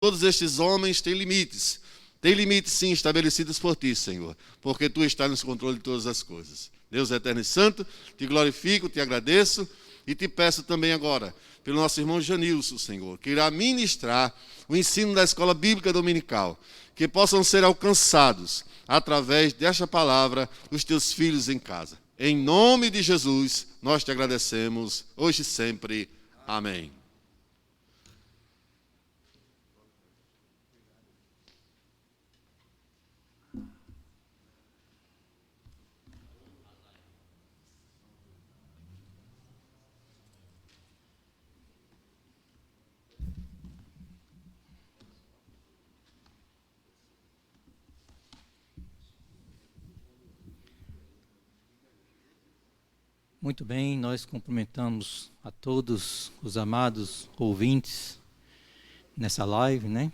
Todos estes homens têm limites. Tem limites, sim, estabelecidos por ti, Senhor, porque tu estás no controle de todas as coisas. Deus eterno e santo, te glorifico, te agradeço e te peço também agora, pelo nosso irmão Janilson, Senhor, que irá ministrar o ensino da escola bíblica dominical, que possam ser alcançados através desta palavra os teus filhos em casa. Em nome de Jesus, nós te agradecemos, hoje e sempre. Amém. Muito bem, nós cumprimentamos a todos os amados ouvintes nessa live, né?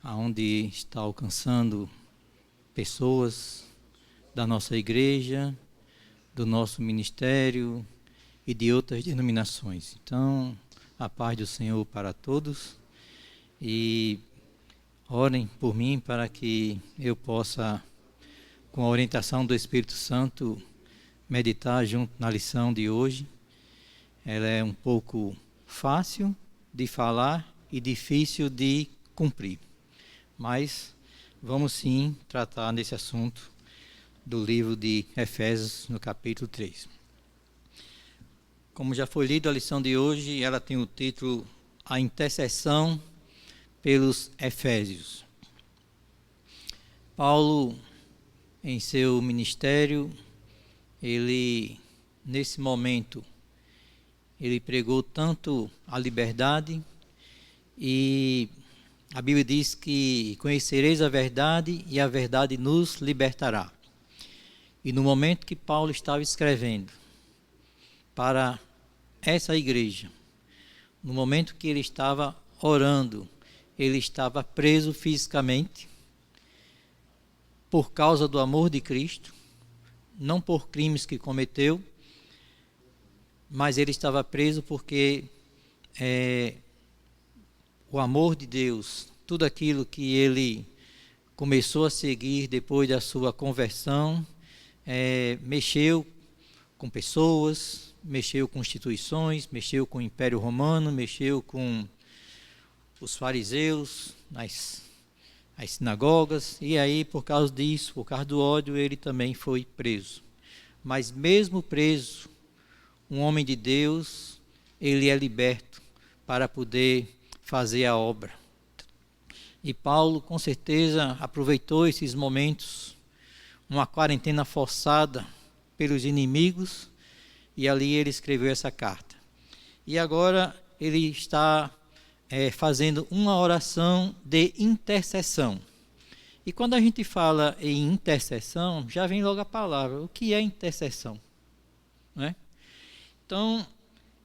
Onde está alcançando pessoas da nossa igreja, do nosso ministério e de outras denominações. Então, a paz do Senhor para todos e orem por mim para que eu possa, com a orientação do Espírito Santo, meditar junto na lição de hoje. Ela é um pouco fácil de falar e difícil de cumprir. Mas vamos sim tratar desse assunto do livro de Efésios, no capítulo 3. Como já foi lido a lição de hoje, ela tem o título A Intercessão pelos Efésios. Paulo, em seu ministério, ele, nesse momento, ele pregou tanto a liberdade e a Bíblia diz que conhecereis a verdade e a verdade nos libertará. E no momento que Paulo estava escrevendo para essa igreja, no momento que ele estava orando, ele estava preso fisicamente por causa do amor de Cristo, não por crimes que cometeu, mas ele estava preso porque o amor de Deus, tudo aquilo que ele começou a seguir depois da sua conversão, mexeu com pessoas, mexeu com instituições, mexeu com o Império Romano, mexeu com os fariseus, as sinagogas, e aí por causa disso, por causa do ódio, ele também foi preso. Mas mesmo preso, um homem de Deus, ele é liberto para poder fazer a obra. E Paulo, com certeza, aproveitou esses momentos, uma quarentena forçada pelos inimigos, e ali ele escreveu essa carta. E agora ele está fazendo uma oração de intercessão. E quando a gente fala em intercessão, já vem logo a palavra. O que é intercessão? Né? Então,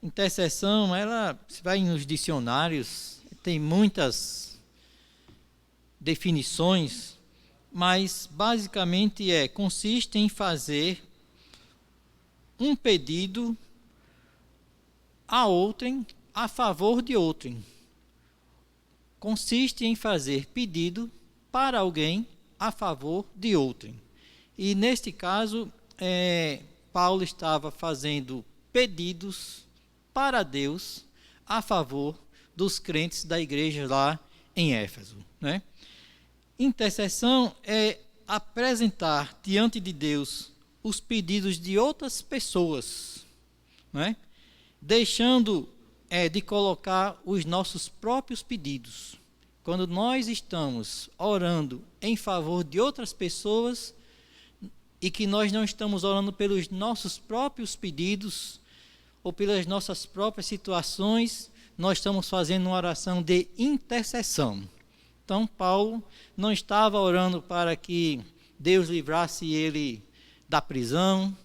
intercessão, ela, se vai nos dicionários, tem muitas definições, mas basicamente consiste em fazer um pedido a outrem a favor de outrem. Consiste em fazer pedido para alguém a favor de outrem. E neste caso, Paulo estava fazendo pedidos para Deus a favor dos crentes da igreja lá em Éfeso. Né? Intercessão é apresentar diante de Deus os pedidos de outras pessoas, né? Deixando de colocar os nossos próprios pedidos. Quando nós estamos orando em favor de outras pessoas e que nós não estamos orando pelos nossos próprios pedidos ou pelas nossas próprias situações, nós estamos fazendo uma oração de intercessão. Então, Paulo não estava orando para que Deus livrasse ele da prisão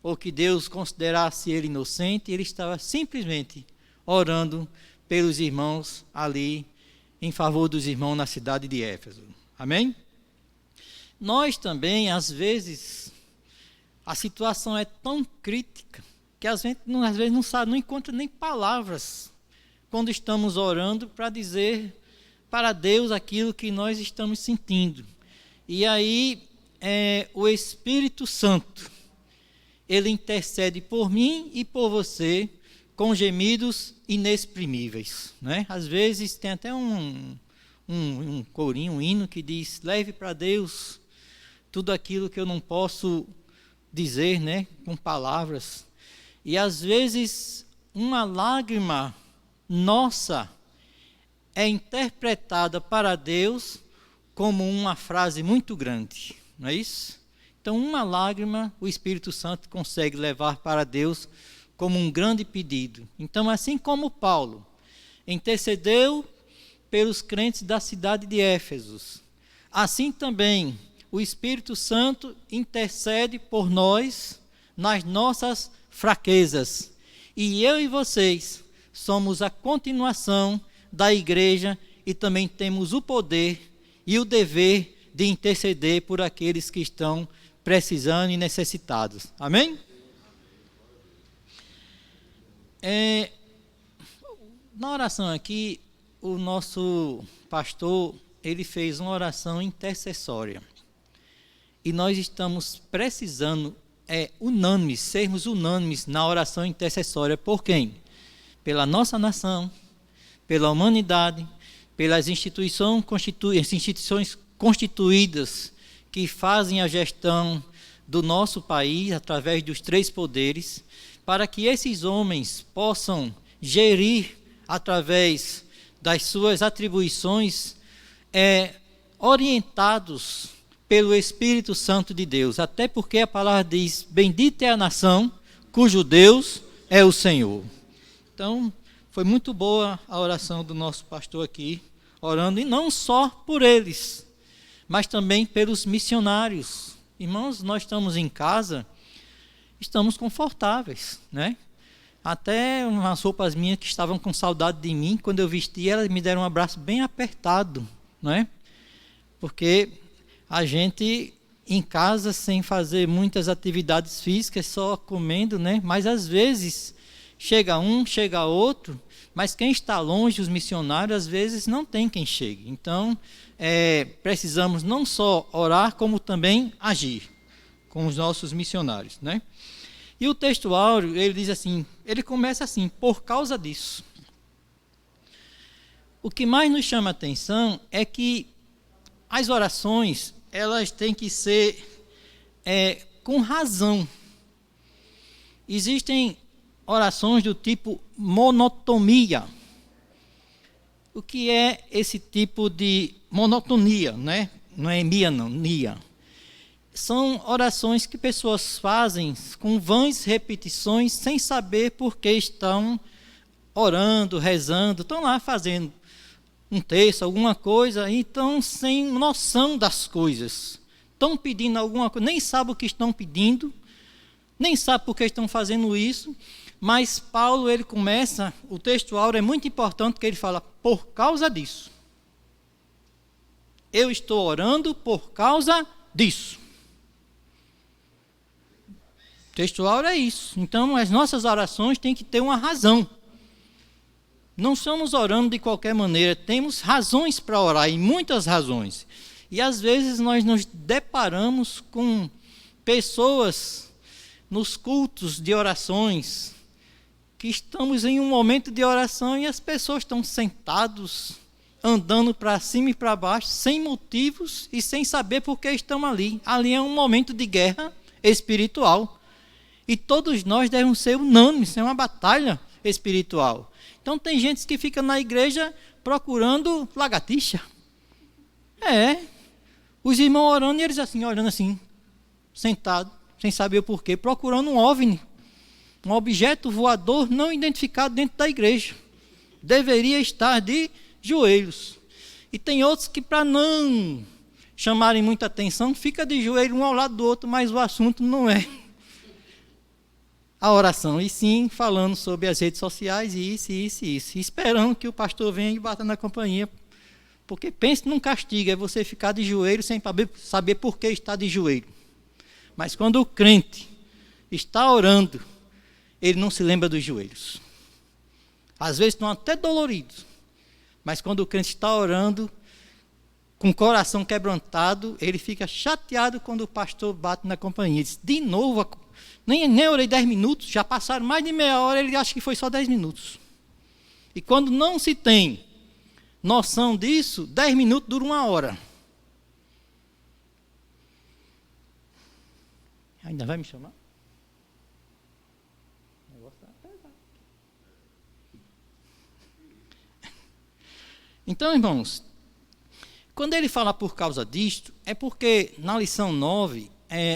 ou que Deus considerasse ele inocente, ele estava simplesmente orando pelos irmãos ali, em favor dos irmãos na cidade de Éfeso. Amém? Nós também, às vezes, a situação é tão crítica que às vezes não encontra nem palavras quando estamos orando para dizer para Deus aquilo que nós estamos sentindo. E aí, o Espírito Santo, ele intercede por mim e por você com gemidos inexprimíveis, né? Às vezes tem até um corinho, um hino que diz: leve para Deus tudo aquilo que eu não posso dizer, né, com palavras. E às vezes uma lágrima nossa é interpretada para Deus como uma frase muito grande, não é isso? Então, uma lágrima, o Espírito Santo consegue levar para Deus como um grande pedido. Então, assim como Paulo intercedeu pelos crentes da cidade de Éfeso, assim também o Espírito Santo intercede por nós nas nossas fraquezas. E eu e vocês somos a continuação da igreja e também temos o poder e o dever de interceder por aqueles que estão precisando e necessitados. Amém? Na oração aqui, o nosso pastor, ele fez uma oração intercessória. E nós estamos precisando, sermos unânimes na oração intercessória. Por quem? Pela nossa nação, pela humanidade, pelas instituições constituídas que fazem a gestão do nosso país através dos 3 poderes, para que esses homens possam gerir através das suas atribuições, orientados pelo Espírito Santo de Deus. Até porque a palavra diz: bendita é a nação cujo Deus é o Senhor. Então, foi muito boa a oração do nosso pastor aqui, orando, e não só por eles, mas também pelos missionários. Irmãos, nós estamos em casa, estamos confortáveis, né? Até umas roupas minhas que estavam com saudade de mim, quando eu vesti, elas me deram um abraço bem apertado, né? Porque a gente em casa, sem fazer muitas atividades físicas, só comendo, né? Mas às vezes chega um, chega outro, mas quem está longe, os missionários, às vezes não tem quem chegue. Então, precisamos não só orar, como também agir com os nossos missionários, né? E o texto áureo, ele diz assim, ele começa assim: por causa disso. O que mais nos chama a atenção é que as orações, elas têm que ser com razão. Existem orações do tipo monotonia. O que é esse tipo de monotonia, né? Não é mia, não, nia. São orações que pessoas fazem com vãs repetições, sem saber por que estão orando, rezando, estão lá fazendo um texto, alguma coisa, e estão sem noção das coisas. Estão pedindo alguma coisa, nem sabem o que estão pedindo, nem sabem por que estão fazendo isso, mas Paulo, ele começa, o texto áureo é muito importante, que ele fala: por causa disso. Eu estou orando por causa disso. O texto áureo é isso. Então, as nossas orações têm que ter uma razão. Não estamos orando de qualquer maneira, temos razões para orar, e muitas razões. E às vezes nós nos deparamos com pessoas nos cultos de orações, que estamos em um momento de oração e as pessoas estão sentados, andando para cima e para baixo, sem motivos e sem saber por que estão ali. Ali é um momento de guerra espiritual. E todos nós devemos ser unânimes, é uma batalha espiritual. Então tem gente que fica na igreja procurando lagartixa. Os irmãos orando e eles assim, olhando assim, sentados, sem saber o porquê, procurando um OVNI, um objeto voador não identificado dentro da igreja. Deveria estar de joelhos. E tem outros que, para não chamarem muita atenção, fica de joelho um ao lado do outro, mas o assunto não é a oração, e sim falando sobre as redes sociais, e isso, esperando que o pastor venha e bata na campainha, porque pense num castigo, é você ficar de joelho sem saber por que está de joelho. Mas quando o crente está orando, ele não se lembra dos joelhos. Às vezes estão até doloridos, Mas quando o crente está orando, com o coração quebrantado, ele fica chateado quando o pastor bate na campainha. Diz, de novo, nem orei 10 minutos, já passaram mais de meia hora, ele acha que foi só 10 minutos. E quando não se tem noção disso, 10 minutos dura 1 hora. Ainda vai me chamar? O negócio tá pesado. Então, irmãos, quando ele fala por causa disto, é porque na lição 9,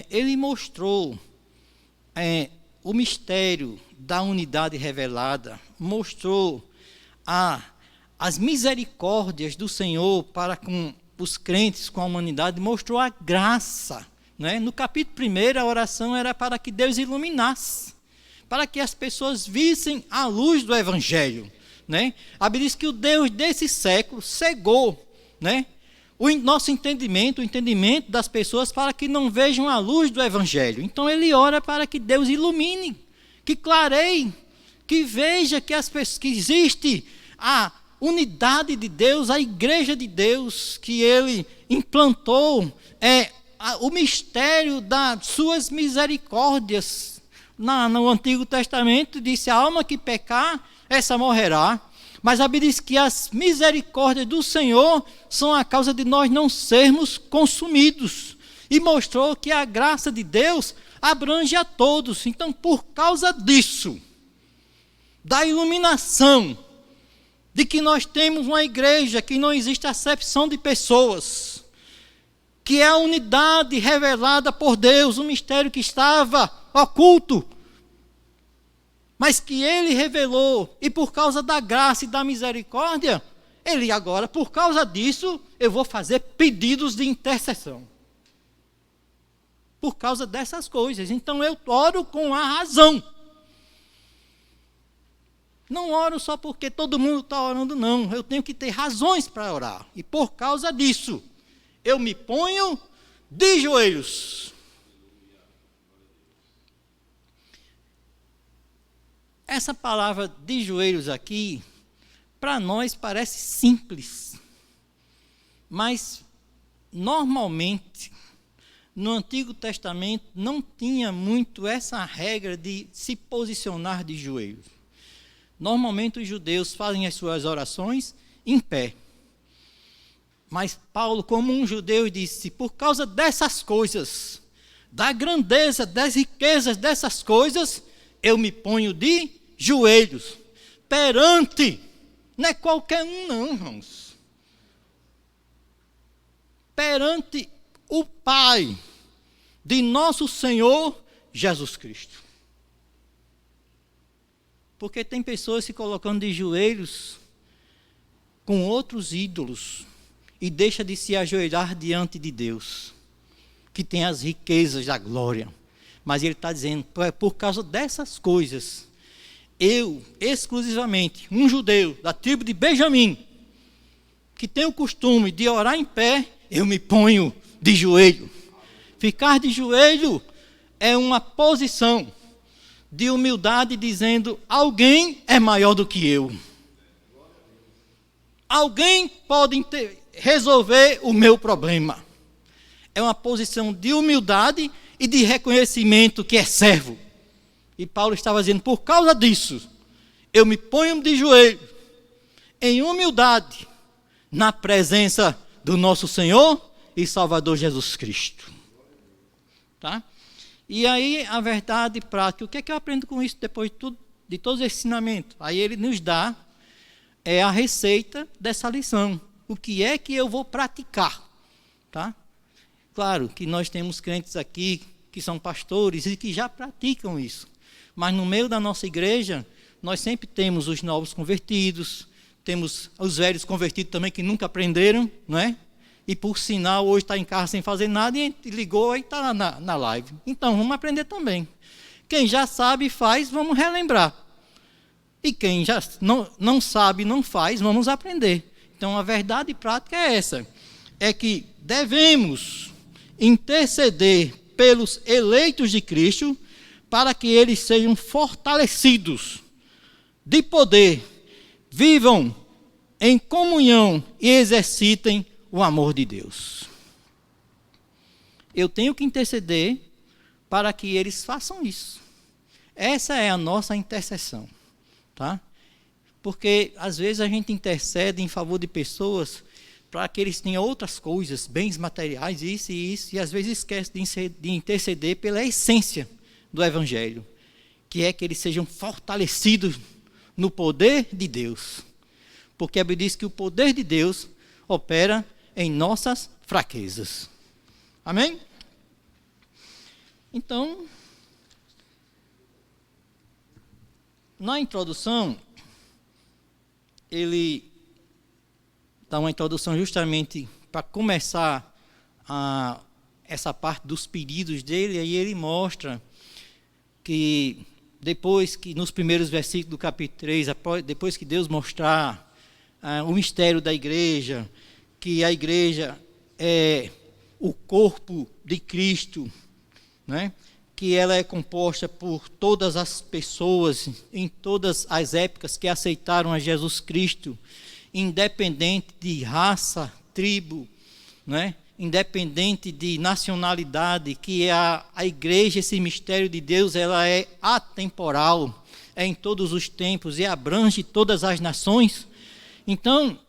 ele mostrou o mistério da unidade revelada, mostrou as misericórdias do Senhor para com os crentes, com a humanidade, mostrou a graça. Né? No capítulo 1, a oração era para que Deus iluminasse, para que as pessoas vissem a luz do Evangelho. Né? A Bíblia diz que o Deus desse século cegou, né, o nosso entendimento, o entendimento das pessoas, para que não vejam a luz do Evangelho. Então ele ora para que Deus ilumine, que clareie, que veja que existe a unidade de Deus, a igreja de Deus, que ele implantou, o mistério das suas misericórdias. No Antigo Testamento disse, a alma que pecar, essa morrerá. Mas a Bíblia diz que as misericórdias do Senhor são a causa de nós não sermos consumidos. E mostrou que a graça de Deus abrange a todos. Então, por causa disso, da iluminação, de que nós temos uma igreja, que não existe acepção de pessoas, que é a unidade revelada por Deus, um mistério que estava oculto, mas que ele revelou, e por causa da graça e da misericórdia, ele agora, por causa disso, eu vou fazer pedidos de intercessão. Por causa dessas coisas. Então eu oro com a razão. Não oro só porque todo mundo está orando, não. Eu tenho que ter razões para orar. E por causa disso, eu me ponho de joelhos. Essa palavra de joelhos aqui, para nós parece simples, mas normalmente no Antigo Testamento não tinha muito essa regra de se posicionar de joelhos. Normalmente os judeus fazem as suas orações em pé. Mas Paulo, como um judeu, disse, por causa dessas coisas, da grandeza, das riquezas dessas coisas, eu me ponho de joelhos, perante, não é qualquer um não, irmãos, perante o Pai de nosso Senhor Jesus Cristo. Porque tem pessoas se colocando de joelhos com outros ídolos e deixa de se ajoelhar diante de Deus, que tem as riquezas da glória. Mas ele está dizendo, por causa dessas coisas, eu, exclusivamente, um judeu da tribo de Benjamim, que tem o costume de orar em pé, eu me ponho de joelho. Ficar de joelho é uma posição de humildade, dizendo, alguém é maior do que eu. Alguém pode resolver o meu problema. É uma posição de humildade e de reconhecimento que é servo. E Paulo estava dizendo, por causa disso, eu me ponho de joelho, em humildade, na presença do nosso Senhor e Salvador Jesus Cristo. Tá? E aí, a verdade prática, o que é que eu aprendo com isso depois de todos esses ensinamentos? Aí ele nos dá a receita dessa lição. O que é que eu vou praticar? Tá? Claro que nós temos crentes aqui que são pastores e que já praticam isso. Mas no meio da nossa igreja, nós sempre temos os novos convertidos, temos os velhos convertidos também que nunca aprenderam, não é? E por sinal, hoje está em casa sem fazer nada e ligou e está na live. Então, vamos aprender também. Quem já sabe e faz, vamos relembrar. E quem já não sabe e não faz, vamos aprender. Então, a verdade prática é essa. É que devemos interceder pelos eleitos de Cristo para que eles sejam fortalecidos de poder, vivam em comunhão e exercitem o amor de Deus. Eu tenho que interceder para que eles façam isso. Essa é a nossa intercessão, tá? Porque às vezes a gente intercede em favor de pessoas para que eles tenham outras coisas, bens materiais, isso e isso, e às vezes esquece de interceder pela essência do Evangelho, que é que eles sejam fortalecidos no poder de Deus. Porque a Bíblia diz que o poder de Deus opera em nossas fraquezas. Amém? Então, na introdução, ele dá uma introdução justamente para começar essa parte dos pedidos dele, aí ele mostra que depois que nos primeiros versículos do capítulo 3, depois que Deus mostrar o mistério da igreja, que a igreja é o corpo de Cristo, né? Que ela é composta por todas as pessoas, em todas as épocas que aceitaram a Jesus Cristo, independente de raça, tribo, né? Independente de nacionalidade, que a igreja, esse mistério de Deus, ela é atemporal, é em todos os tempos e abrange todas as nações. Então,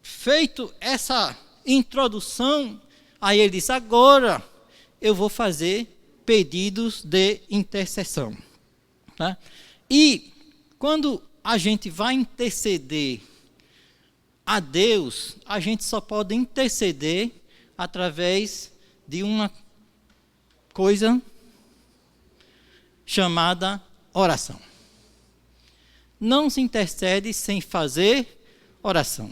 feito essa introdução, aí ele diz, agora eu vou fazer pedidos de intercessão. Tá? E quando a gente vai interceder a Deus, a gente só pode interceder através de uma coisa chamada oração. Não se intercede sem fazer oração.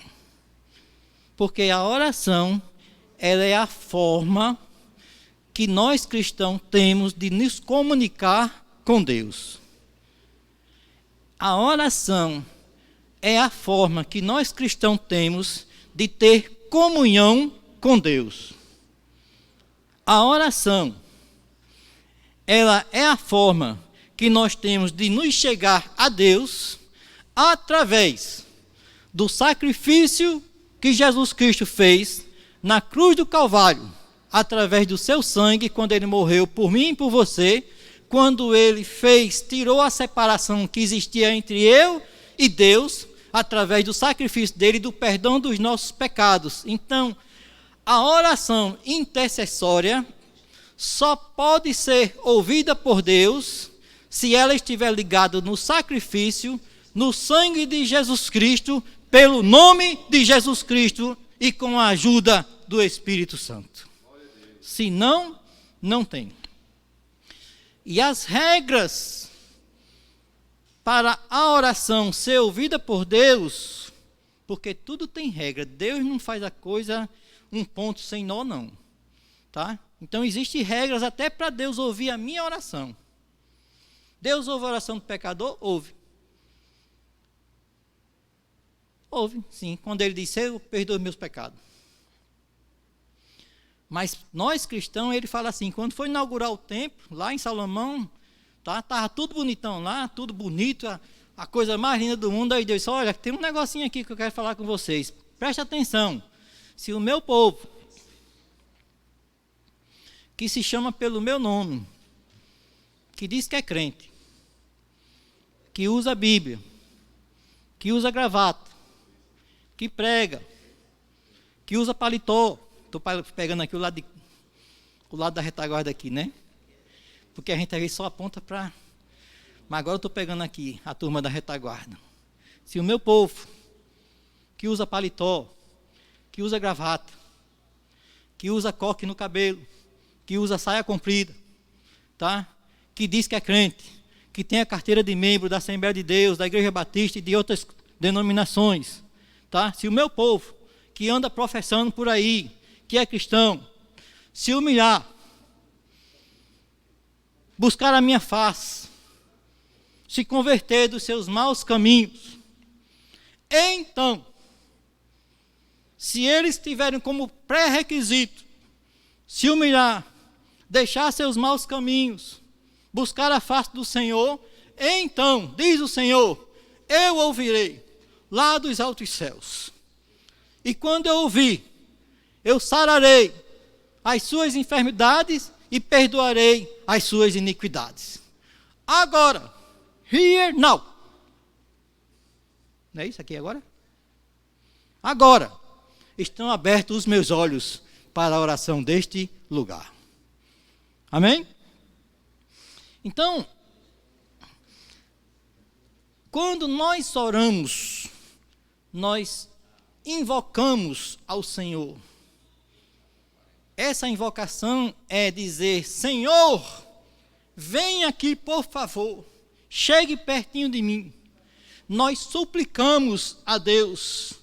Porque a oração, ela é a forma que nós cristãos temos de nos comunicar com Deus. A oração é a forma que nós cristãos temos de ter comunhão com Deus. A oração, ela é a forma que nós temos de nos chegar a Deus através do sacrifício que Jesus Cristo fez na cruz do Calvário, através do seu sangue, quando ele morreu por mim e por você, quando ele tirou a separação que existia entre eu e Deus, através do sacrifício dele e do perdão dos nossos pecados. Então, a oração intercessória só pode ser ouvida por Deus se ela estiver ligada no sacrifício, no sangue de Jesus Cristo, pelo nome de Jesus Cristo e com a ajuda do Espírito Santo. Se não, não tem. E as regras para a oração ser ouvida por Deus, porque tudo tem regra, Deus não faz a coisa um ponto sem nó, não. Tá? Então, existem regras até para Deus ouvir a minha oração. Deus ouve a oração do pecador? Ouve. Ouve, sim. Quando ele diz, eu perdoo meus pecados. Mas nós cristãos, ele fala assim, quando foi inaugurar o templo, lá em Salomão, tá, estava tudo bonitão lá, tudo bonito, a coisa mais linda do mundo. Aí Deus disse, olha, tem um negocinho aqui que eu quero falar com vocês. Preste atenção. Se o meu povo, que se chama pelo meu nome, que diz que é crente, que usa a Bíblia, que usa gravata, que prega, que usa paletó. Estou pegando aqui o lado da retaguarda aqui, né? Porque a gente às vezes só aponta para... Mas agora eu estou pegando aqui a turma da retaguarda. Se o meu povo, que usa paletó, que usa gravata, que usa coque no cabelo, que usa saia comprida, tá? Que diz que é crente, que tem a carteira de membro da Assembleia de Deus, da Igreja Batista e de outras denominações, tá? Se o meu povo, que anda professando por aí, que é cristão, se humilhar, buscar a minha face, se converter dos seus maus caminhos, então, se eles tiverem como pré-requisito se humilhar, deixar seus maus caminhos, buscar a face do Senhor, então, diz o Senhor, eu ouvirei, lá dos altos céus. E quando eu ouvir, eu sararei as suas enfermidades e perdoarei as suas iniquidades. Agora, here now. Não é isso aqui agora? Agora, estão abertos os meus olhos para a oração deste lugar. Amém? Então, quando nós oramos, nós invocamos ao Senhor. Essa invocação é dizer: Senhor, vem aqui por favor, chegue pertinho de mim. Nós suplicamos a Deus,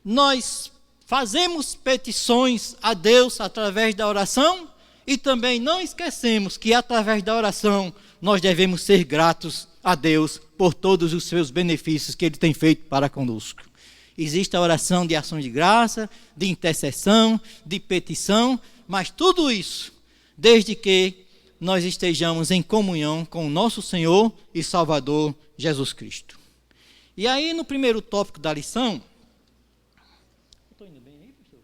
nós fazemos petições a Deus através da oração e também não esquecemos que através da oração nós devemos ser gratos a Deus por todos os seus benefícios que Ele tem feito para conosco. Existe a oração de ação de graça, de intercessão, de petição, mas tudo isso desde que nós estejamos em comunhão com o nosso Senhor e Salvador Jesus Cristo. E aí no primeiro tópico da lição, estou indo bem aí, pastor?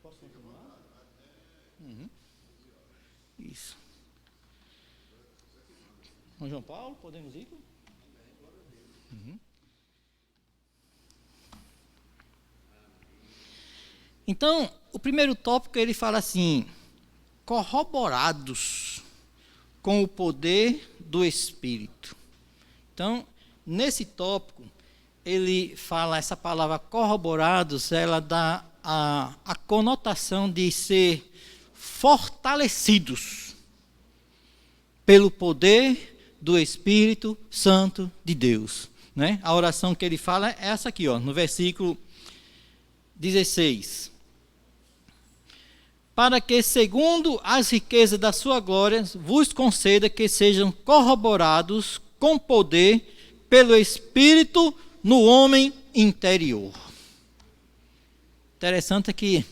Posso continuar? Isso. São João Paulo, podemos ir? Então, o primeiro tópico ele fala assim: corroborados com o poder do Espírito. Então, nesse tópico, ele fala, essa palavra corroborados, ela dá a conotação de ser fortalecidos pelo poder do Espírito Santo de Deus. Né? A oração que ele fala é essa aqui, ó, no versículo 16. Para que, segundo as riquezas da sua glória, vos conceda que sejam corroborados com poder pelo Espírito no homem interior. Interessante é que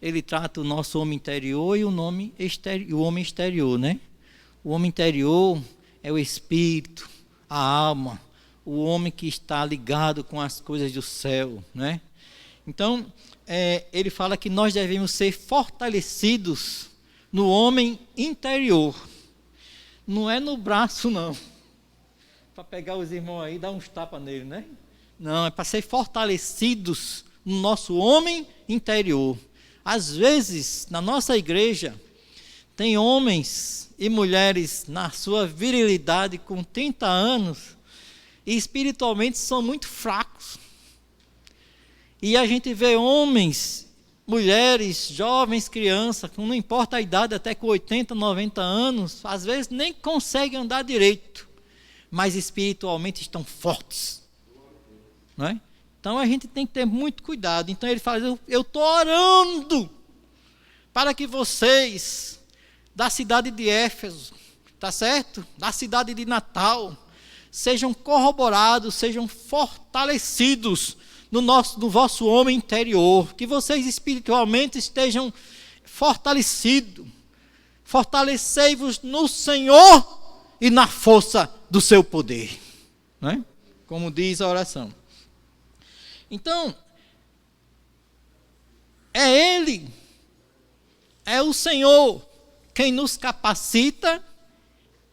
ele trata o nosso homem interior e o homem exterior, né? O homem interior é o espírito, a alma, o homem que está ligado com as coisas do céu, né? Então, ele fala que nós devemos ser fortalecidos no homem interior. Não é no braço, não. Para pegar os irmãos aí e dar uns tapas nele, né? Não, é para ser fortalecidos no nosso homem interior. Às vezes, na nossa igreja, tem homens e mulheres na sua virilidade com 30 anos e espiritualmente são muito fracos. E a gente vê homens, mulheres, jovens, crianças, não importa a idade, até com 80, 90 anos, às vezes nem conseguem andar direito, mas espiritualmente estão fortes. Não é? Então a gente tem que ter muito cuidado. Então ele fala: eu estou orando para que vocês, da cidade de Éfeso, tá certo? Da cidade de Natal, sejam corroborados, sejam fortalecidos no vosso homem interior, que vocês espiritualmente estejam fortalecidos. Fortalecei-vos no Senhor e na força do seu poder, né? Como diz a oração. Então, é Ele, é o Senhor quem nos capacita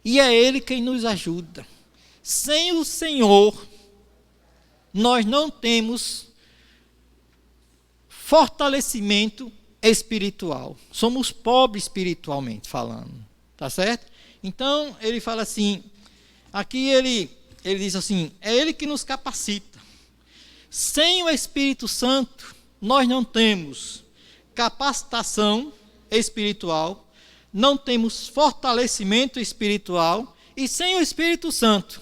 e é Ele quem nos ajuda. Sem o Senhor, nós não temos fortalecimento espiritual. Somos pobres espiritualmente falando, tá certo? Então, ele fala assim, aqui ele diz assim, é Ele que nos capacita. Sem o Espírito Santo, nós não temos capacitação espiritual, não temos fortalecimento espiritual, e sem o Espírito Santo,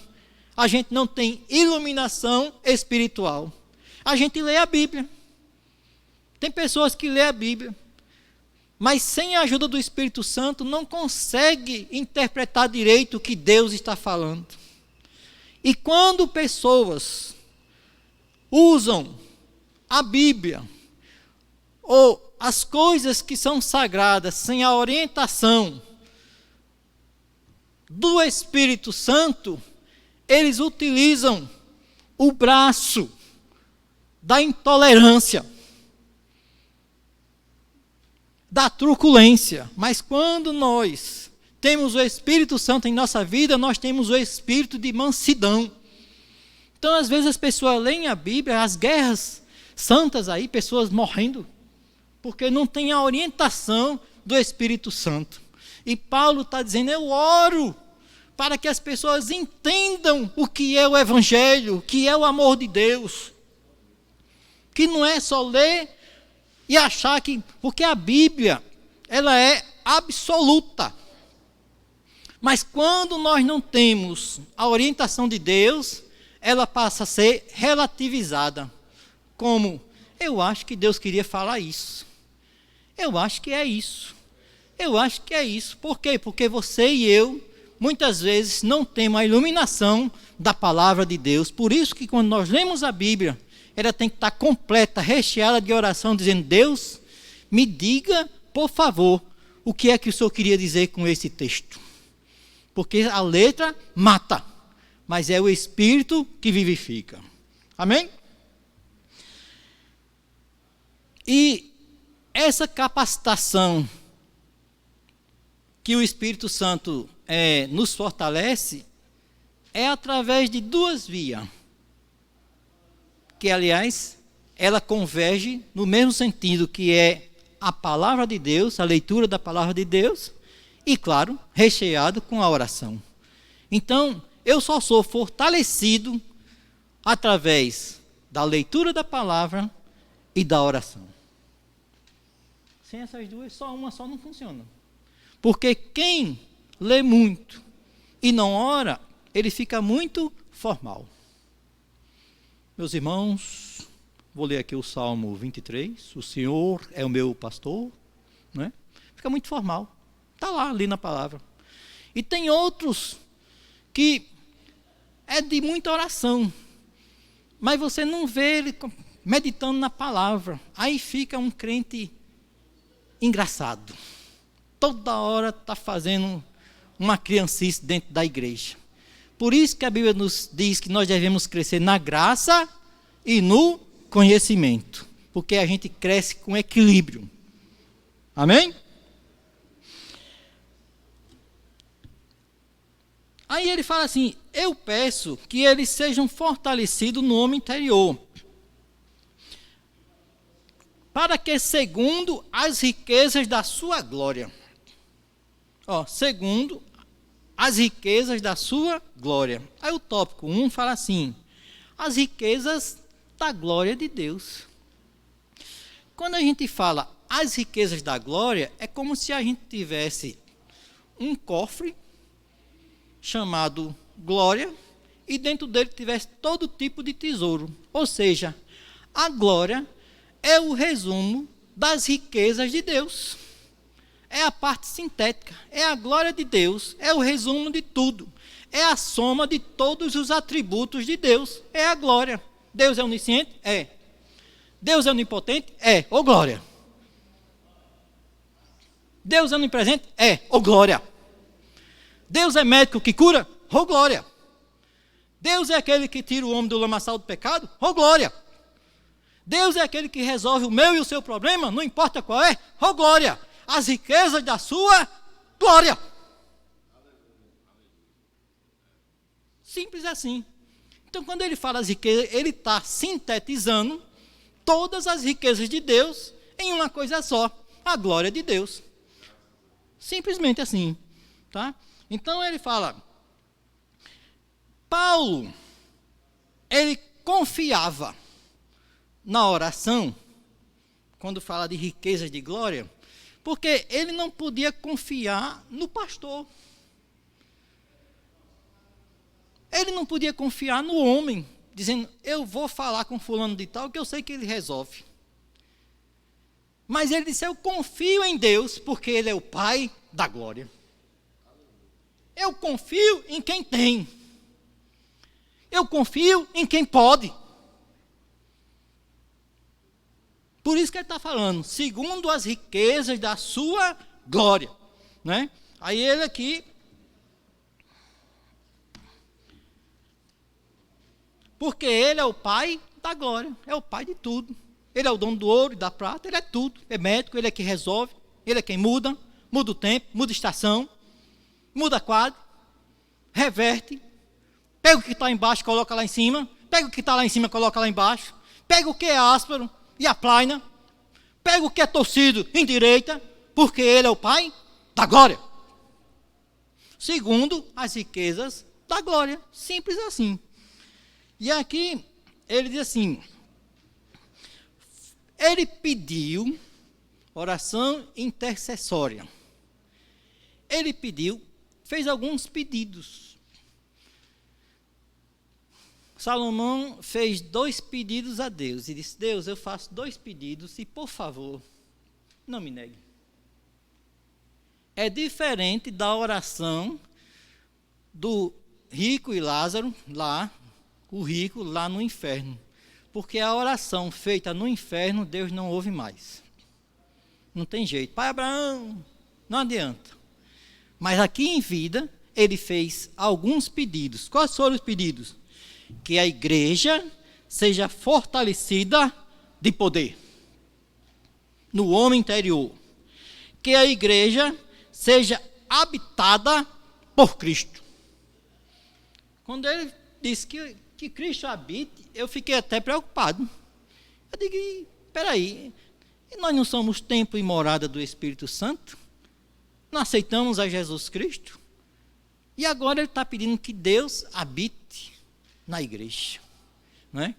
a gente não tem iluminação espiritual. A gente lê a Bíblia. Tem pessoas que lê a Bíblia, mas sem a ajuda do Espírito Santo não consegue interpretar direito o que Deus está falando. E quando pessoas usam a Bíblia ou as coisas que são sagradas sem a orientação do Espírito Santo, eles utilizam o braço, da intolerância, da truculência. Mas quando nós temos o Espírito Santo em nossa vida, nós temos o espírito de mansidão. Então, às vezes, as pessoas leem a Bíblia, as guerras santas aí, pessoas morrendo, porque não tem a orientação do Espírito Santo. E Paulo está dizendo, eu oro para que as pessoas entendam o que é o Evangelho, o que é o amor de Deus. Que não é só ler e achar que... Porque a Bíblia, ela é absoluta. Mas quando nós não temos a orientação de Deus, ela passa a ser relativizada. Como, eu acho que Deus queria falar isso. Eu acho que é isso. Eu acho que é isso. Por quê? Porque você e eu, muitas vezes, não temos a iluminação da palavra de Deus. Por isso que quando nós lemos a Bíblia, ela tem que estar completa, recheada de oração, dizendo, Deus, me diga, por favor, o que é que o Senhor queria dizer com esse texto. Porque a letra mata, mas é o Espírito que vivifica. Amém? E essa capacitação que o Espírito Santo nos fortalece é através de duas vias. Que, aliás, ela converge no mesmo sentido que é a palavra de Deus, a leitura da palavra de Deus, e, claro, recheado com a oração. Então, eu só sou fortalecido através da leitura da palavra e da oração. Sem essas duas, uma só não funciona. Porque quem lê muito e não ora, ele fica muito formal. Meus irmãos, vou ler aqui o Salmo 23. O Senhor é o meu pastor. Né? Fica muito formal. Está lá, ali na palavra. E tem outros que é de muita oração. Mas você não vê ele meditando na palavra. Aí fica um crente engraçado. Toda hora está fazendo uma criancice dentro da igreja. Por isso que a Bíblia nos diz que nós devemos crescer na graça e no conhecimento. Porque a gente cresce com equilíbrio. Amém? Aí ele fala assim, eu peço que eles sejam fortalecidos no homem interior. Para que segundo as riquezas da sua glória. Segundo as riquezas da sua glória. Aí o tópico 1 fala assim, as riquezas da glória de Deus. Quando a gente fala as riquezas da glória, é como se a gente tivesse um cofre chamado glória e dentro dele tivesse todo tipo de tesouro. Ou seja, a glória é o resumo das riquezas de Deus. É a parte sintética, é a glória de Deus, é o resumo de tudo. É a soma de todos os atributos de Deus, é a glória. Deus é onisciente? É. Deus é onipotente? É. Ô glória. Deus é onipresente? É. Ô glória. Deus é médico que cura? Ô glória. Deus é aquele que tira o homem do lamaçal do pecado? Ô glória. Deus é aquele que resolve o meu e o seu problema, não importa qual é? Ô glória. As riquezas da sua glória. Simples assim. Então, quando ele fala as riquezas, ele está sintetizando todas as riquezas de Deus em uma coisa só, a glória de Deus. Simplesmente assim. Tá? Então, ele fala, Paulo, ele confiava na oração, quando fala de riquezas de glória, porque ele não podia confiar no pastor. Ele não podia confiar no homem, dizendo, eu vou falar com fulano de tal, que eu sei que ele resolve. Mas ele disse, eu confio em Deus, porque ele é o Pai da glória. Eu confio em quem tem. Eu confio em quem pode. Por isso que ele está falando, segundo as riquezas da sua glória. Né? Aí ele aqui, porque ele é o Pai da glória, é o Pai de tudo. Ele é o dono do ouro e da prata, ele é tudo. É médico, ele é quem resolve, ele é quem muda o tempo, muda a estação, muda a quadra, reverte. Pega o que está embaixo, coloca lá em cima. Pega o que está lá em cima, coloca lá embaixo. Pega o que é áspero e aplaina. Pega o que é torcido, endireita, porque ele é o Pai da glória. Segundo as riquezas da glória, simples assim. E aqui ele diz assim, ele pediu oração intercessória. Ele pediu, fez alguns pedidos. Salomão fez 2 pedidos a Deus e disse, Deus, eu faço 2 pedidos e por favor, não me negue. É diferente da oração do rico e Lázaro, lá, o rico lá no inferno. Porque a oração feita no inferno, Deus não ouve mais. Não tem jeito. Pai Abraão, não adianta. Mas aqui em vida, ele fez alguns pedidos. Quais foram os pedidos? Que a igreja seja fortalecida de poder no homem interior. Que a igreja seja habitada por Cristo. Quando ele disse que Cristo habite, eu fiquei até preocupado. Eu digo, espera aí, nós não somos templo e morada do Espírito Santo? Não aceitamos a Jesus Cristo? E agora ele está pedindo que Deus habite na igreja, não é?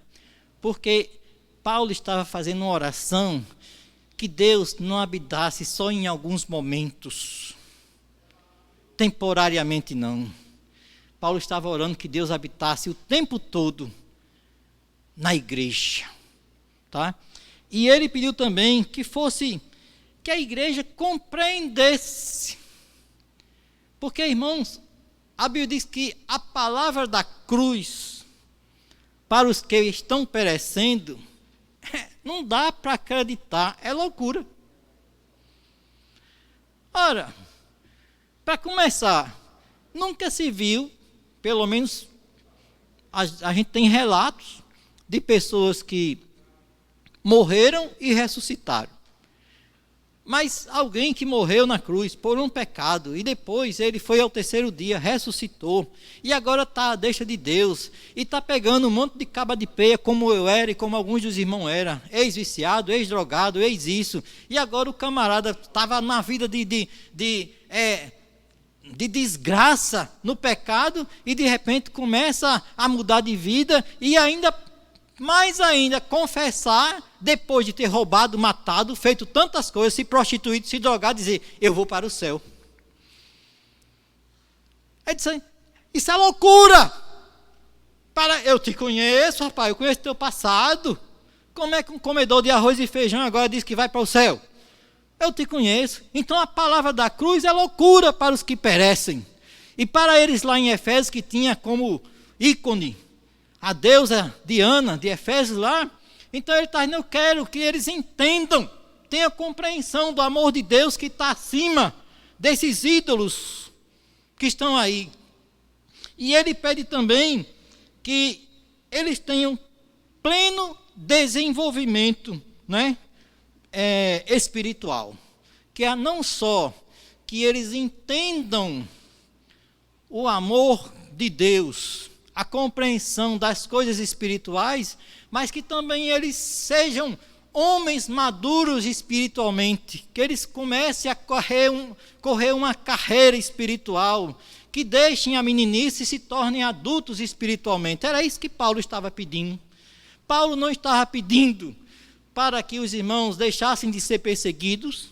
Porque Paulo estava fazendo uma oração que Deus não habitasse só em alguns momentos, temporariamente não. Paulo estava orando que Deus habitasse o tempo todo na igreja, tá? E ele pediu também que a igreja compreendesse, porque, irmãos, a Bíblia diz que a palavra da cruz para os que estão perecendo, não dá para acreditar, é loucura. Ora, para começar, nunca se viu, pelo menos a gente tem relatos de pessoas que morreram e ressuscitaram. Mas alguém que morreu na cruz por um pecado e depois ele foi ao 3º dia, ressuscitou e agora está à deixa de Deus e está pegando um monte de caba de peia como eu era e como alguns dos irmãos eram, ex-viciado, ex-drogado, ex-isso, e agora o camarada estava na vida de desgraça no pecado e de repente começa a mudar de vida e mais ainda confessar, depois de ter roubado, matado, feito tantas coisas, se prostituído, se drogado, dizer, eu vou para o céu. Ele disse, isso é loucura. Eu te conheço, rapaz, eu conheço teu passado. Como é que um comedor de arroz e feijão agora diz que vai para o céu? Eu te conheço. Então a palavra da cruz é loucura para os que perecem. E para eles lá em Efésios, que tinha como ícone a deusa Diana, de Efésios lá, então ele está dizendo, eu quero que eles entendam, tenham compreensão do amor de Deus que está acima desses ídolos que estão aí. E ele pede também que eles tenham pleno desenvolvimento, né, espiritual. Que é não só que eles entendam o amor de Deus, a compreensão das coisas espirituais, mas que também eles sejam homens maduros espiritualmente, que eles comecem a correr uma carreira espiritual, que deixem a meninice e se tornem adultos espiritualmente. Era isso que Paulo estava pedindo. Paulo não estava pedindo para que os irmãos deixassem de ser perseguidos.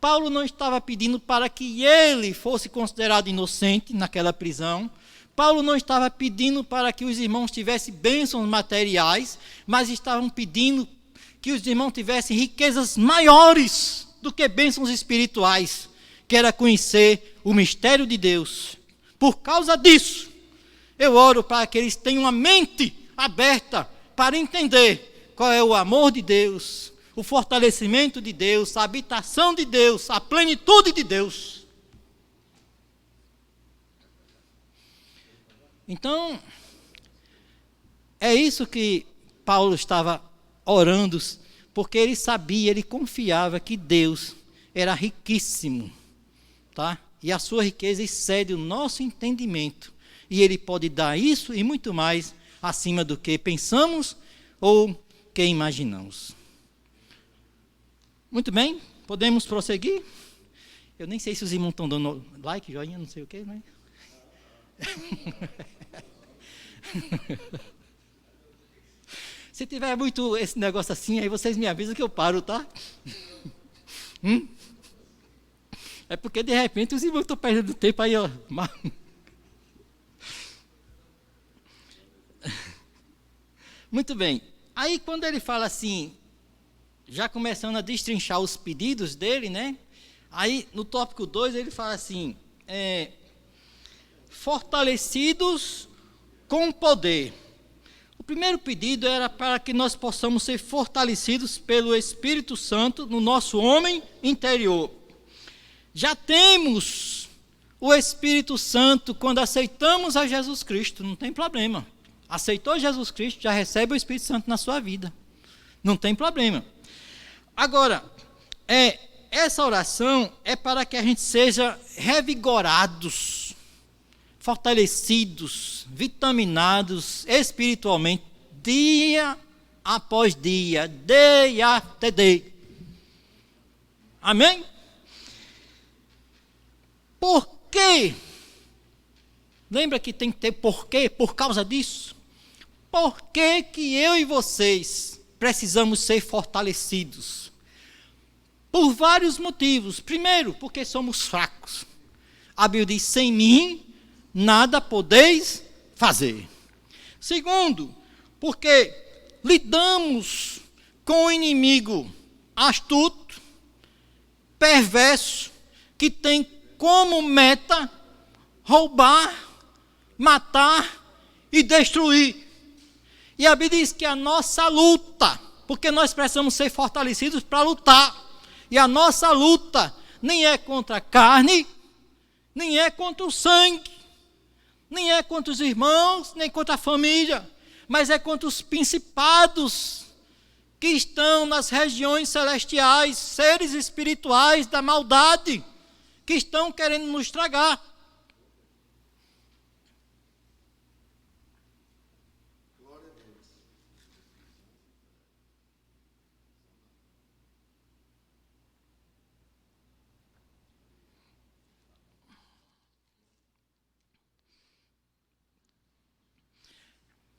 Paulo não estava pedindo para que ele fosse considerado inocente naquela prisão. Paulo não estava pedindo para que os irmãos tivessem bênçãos materiais, mas estavam pedindo que os irmãos tivessem riquezas maiores do que bênçãos espirituais, que era conhecer o mistério de Deus. Por causa disso, eu oro para que eles tenham a mente aberta para entender qual é o amor de Deus, o fortalecimento de Deus, a habitação de Deus, a plenitude de Deus. Então, é isso que Paulo estava orando, porque ele sabia, ele confiava que Deus era riquíssimo, tá? E a sua riqueza excede o nosso entendimento. E ele pode dar isso e muito mais acima do que pensamos ou que imaginamos. Muito bem, podemos prosseguir? Eu nem sei se os irmãos estão dando like, joinha, não sei o quê, né? Se tiver muito esse negócio assim, aí vocês me avisam que eu paro, tá? É porque de repente os irmãos estão perdendo tempo aí, ó. Muito bem. Aí quando ele fala assim, já começando a destrinchar os pedidos dele, né? Aí no tópico 2 ele fala assim, fortalecidos com poder. O primeiro pedido era para que nós possamos ser fortalecidos pelo Espírito Santo no nosso homem interior. Já temos o Espírito Santo quando aceitamos a Jesus Cristo, não tem problema. Aceitou Jesus Cristo, já recebe o Espírito Santo na sua vida. Não tem problema. Agora, essa oração é para que a gente seja revigorados, fortalecidos, vitaminados espiritualmente, dia após dia, day after day. Amém? Por quê? Lembra que tem que ter porquê? Por causa disso? Por que que eu e vocês precisamos ser fortalecidos? Por vários motivos. Primeiro, porque somos fracos. A Bíblia diz, sem mim, nada podeis fazer. Segundo, porque lidamos com o inimigo astuto, perverso, que tem como meta roubar, matar e destruir. E a Bíblia diz que a nossa luta, porque nós precisamos ser fortalecidos para lutar, e a nossa luta nem é contra a carne, nem é contra o sangue, nem é contra os irmãos, nem contra a família, mas é contra os principados que estão nas regiões celestiais, seres espirituais da maldade, que estão querendo nos estragar.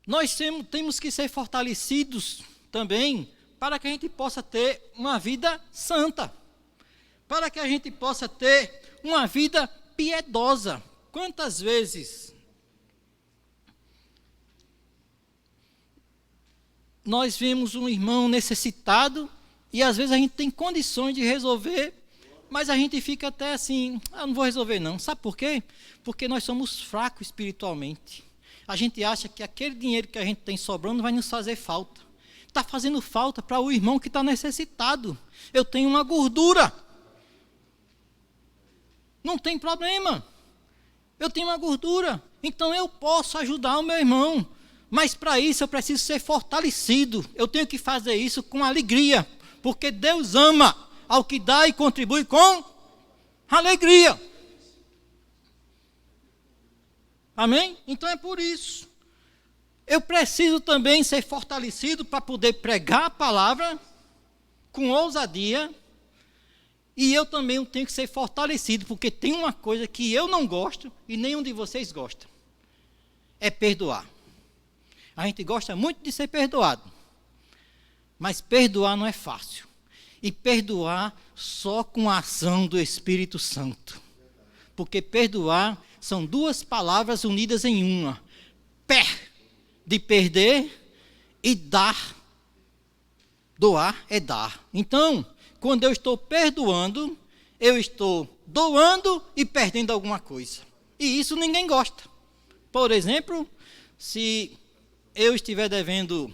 Nós temos que ser fortalecidos também para que a gente possa ter uma vida santa, para que a gente possa ter uma vida piedosa. Quantas vezes nós vemos um irmão necessitado e às vezes a gente tem condições de resolver, mas a gente fica até assim, não vou resolver não. Sabe por quê? Porque nós somos fracos espiritualmente. A gente acha que aquele dinheiro que a gente tem sobrando vai nos fazer falta. Está fazendo falta para o irmão que está necessitado. Eu tenho uma gordura. Não tem problema. Eu tenho uma gordura. Então eu posso ajudar o meu irmão. Mas para isso eu preciso ser fortalecido. Eu tenho que fazer isso com alegria. Porque Deus ama ao que dá e contribui com alegria. Amém? Então é por isso. Eu preciso também ser fortalecido para poder pregar a palavra com ousadia. E eu também tenho que ser fortalecido, porque tem uma coisa que eu não gosto e nenhum de vocês gosta. É perdoar. A gente gosta muito de ser perdoado. Mas perdoar não é fácil. E perdoar só com a ação do Espírito Santo. Porque perdoar são duas palavras unidas em uma. De perder e dar. Doar é dar. Então, quando eu estou perdoando, eu estou doando e perdendo alguma coisa. E isso ninguém gosta. Por exemplo, se eu estiver devendo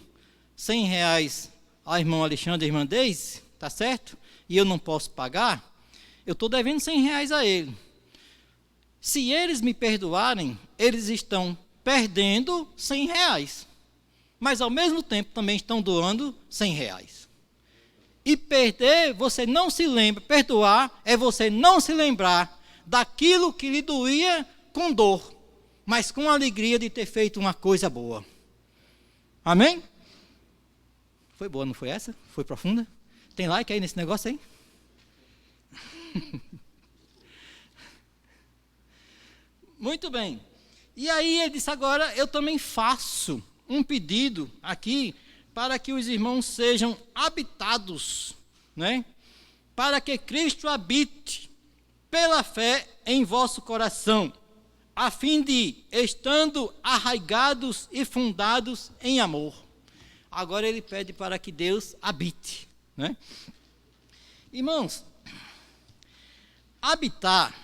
R$100 ao irmão Alexandre e à irmã Deise, tá certo? E eu não posso pagar, eu estou devendo R$100 a ele. Se eles me perdoarem, eles estão perdendo R$100. mas ao mesmo tempo também estão doando R$100. E perder, você não se lembra, perdoar é você não se lembrar daquilo que lhe doía com dor, mas com alegria de ter feito uma coisa boa. Amém? Foi boa, não foi essa? Foi profunda? Tem like aí nesse negócio aí? Muito bem. E aí ele disse, agora eu também faço um pedido aqui para que os irmãos sejam habitados, né? Para que Cristo habite pela fé em vosso coração, a fim de, estando arraigados e fundados em amor. Agora ele pede para que Deus habite, né? Irmãos, habitar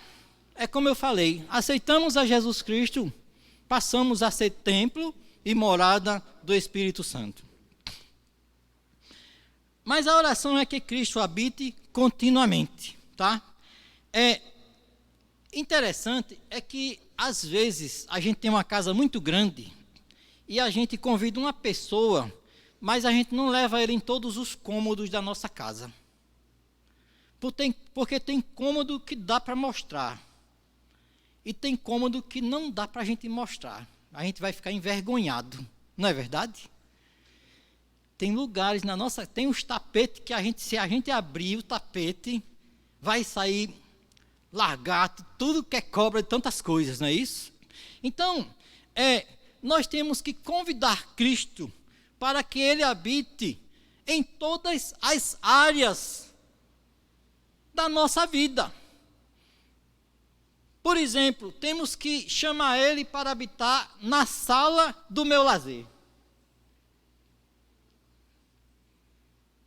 é como eu falei, aceitamos a Jesus Cristo, passamos a ser templo e morada do Espírito Santo. Mas a oração é que Cristo habite continuamente, tá? Interessante é que, às vezes, a gente tem uma casa muito grande e a gente convida uma pessoa, mas a gente não leva ele em todos os cômodos da nossa casa. Porque tem cômodo que dá para mostrar e tem cômodo que não dá para a gente mostrar. A gente vai ficar envergonhado, não é verdade? Tem lugares na nossa... Tem os tapetes que se a gente abrir o tapete, vai sair lagarto, tudo que é cobra de tantas coisas, não é isso? Então, nós temos que convidar Cristo para que Ele habite em todas as áreas da nossa vida. Por exemplo, temos que chamar Ele para habitar na sala do meu lazer.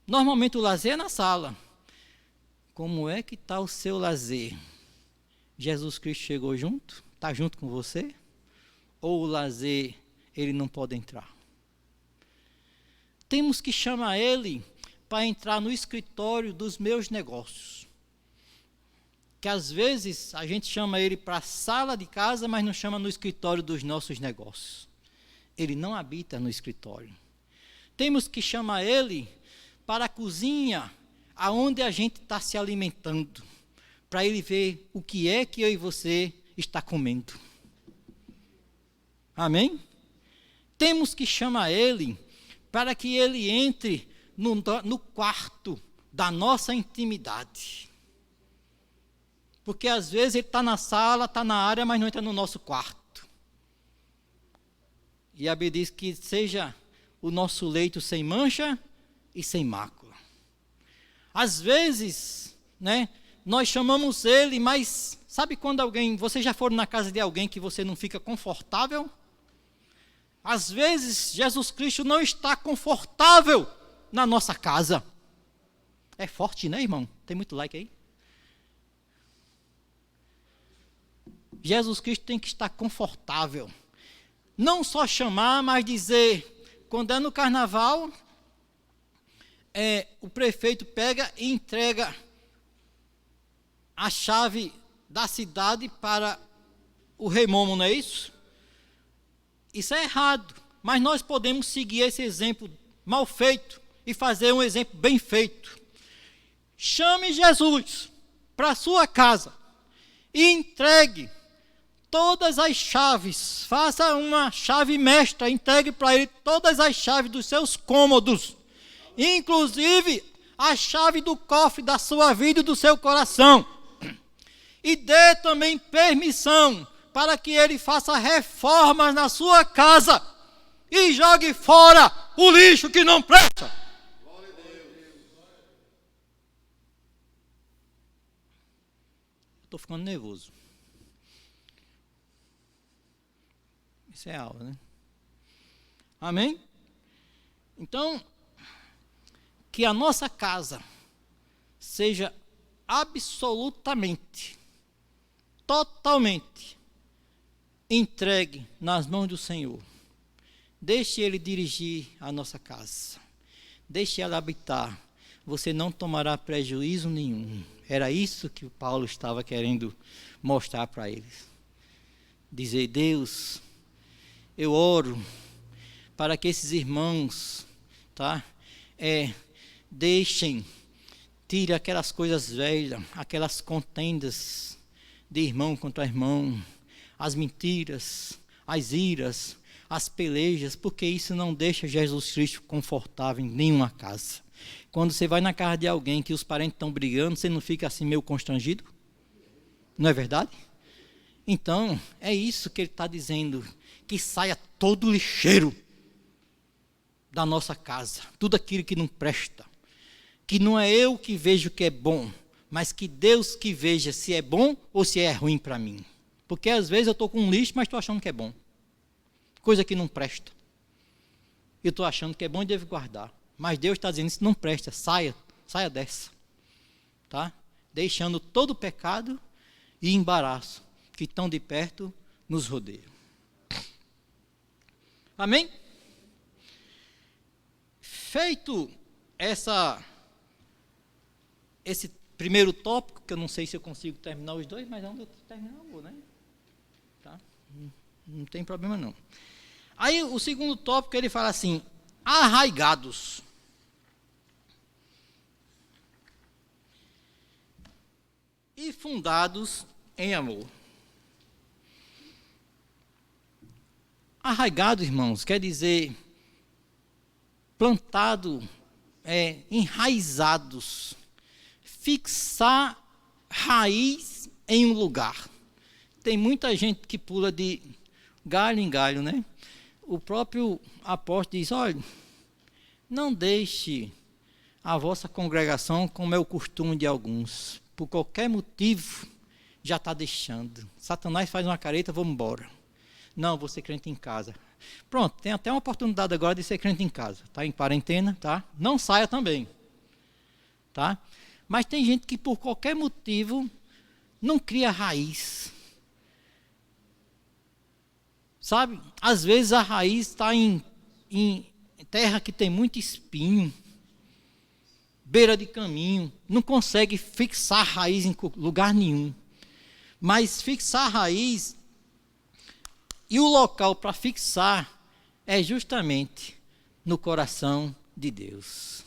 Normalmente o lazer é na sala. Como é que está o seu lazer? Jesus Cristo chegou junto? Está junto com você? Ou o lazer, ele não pode entrar? Temos que chamar Ele para entrar no escritório dos meus negócios. Que às vezes a gente chama Ele para a sala de casa, mas não chama no escritório dos nossos negócios. Ele não habita no escritório. Temos que chamar Ele para a cozinha, aonde a gente está se alimentando, para Ele ver o que é que eu e você está comendo. Amém? Temos que chamar Ele para que Ele entre no quarto da nossa intimidade. Porque às vezes Ele está na sala, está na área, mas não entra no nosso quarto. E a Bíblia diz que seja o nosso leito sem mancha e sem mácula. Às vezes, né, nós chamamos Ele, mas sabe quando você já for na casa de alguém que você não fica confortável? Às vezes, Jesus Cristo não está confortável na nossa casa. É forte, né, irmão? Tem muito like aí? Jesus Cristo tem que estar confortável. Não só chamar, mas dizer, quando é no carnaval, o prefeito pega e entrega a chave da cidade para o rei Momo, não é isso? Isso é errado, mas nós podemos seguir esse exemplo mal feito e fazer um exemplo bem feito. Chame Jesus para a sua casa e entregue todas as chaves, faça uma chave mestra, entregue para Ele todas as chaves dos seus cômodos, inclusive a chave do cofre da sua vida e do seu coração. E dê também permissão para que Ele faça reformas na sua casa e jogue fora o lixo que não presta. Estou ficando nervoso. Isso é aula, né? Amém? Então, que a nossa casa seja absolutamente, totalmente entregue nas mãos do Senhor. Deixe Ele dirigir a nossa casa. Deixe ela habitar. Você não tomará prejuízo nenhum. Era isso que o Paulo estava querendo mostrar para eles. Dizer, Deus, eu oro para que esses irmãos, tá? Tire aquelas coisas velhas, aquelas contendas de irmão contra irmão, as mentiras, as iras, as pelejas, porque isso não deixa Jesus Cristo confortável em nenhuma casa. Quando você vai na casa de alguém que os parentes estão brigando, você não fica assim meio constrangido? Não é verdade? Então, é isso que ele está dizendo, que saia todo o lixeiro da nossa casa, tudo aquilo que não presta, que não é eu que vejo que é bom, mas que Deus que veja se é bom ou se é ruim para mim. Porque às vezes eu estou com um lixo, mas estou achando que é bom. Coisa que não presta. Eu estou achando que é bom e devo guardar. Mas Deus está dizendo, isso não presta, saia dessa. Tá? Deixando todo o pecado e embaraço que tão de perto nos rodeiam. Amém? Feito esse primeiro tópico, que eu não sei se eu consigo terminar os dois, mas onde eu terminar eu vou, né? Tá? Não tem problema não. Aí o segundo tópico ele fala assim, arraigados. E fundados em amor. Arraigado, irmãos, quer dizer plantado, enraizados, fixar raiz em um lugar. Tem muita gente que pula de galho em galho, né? O próprio apóstolo diz, olha, não deixe a vossa congregação como é o costume de alguns, por qualquer motivo já está deixando. Satanás faz uma careta, vamos embora. Não, vou ser crente em casa. Pronto, tem até uma oportunidade agora de ser crente em casa. Está em quarentena, tá? Não saia também. Tá? Mas tem gente que por qualquer motivo não cria raiz. Sabe? Às vezes a raiz está em terra que tem muito espinho, beira de caminho, não consegue fixar raiz em lugar nenhum. Mas fixar raiz, e o local para fixar é justamente no coração de Deus.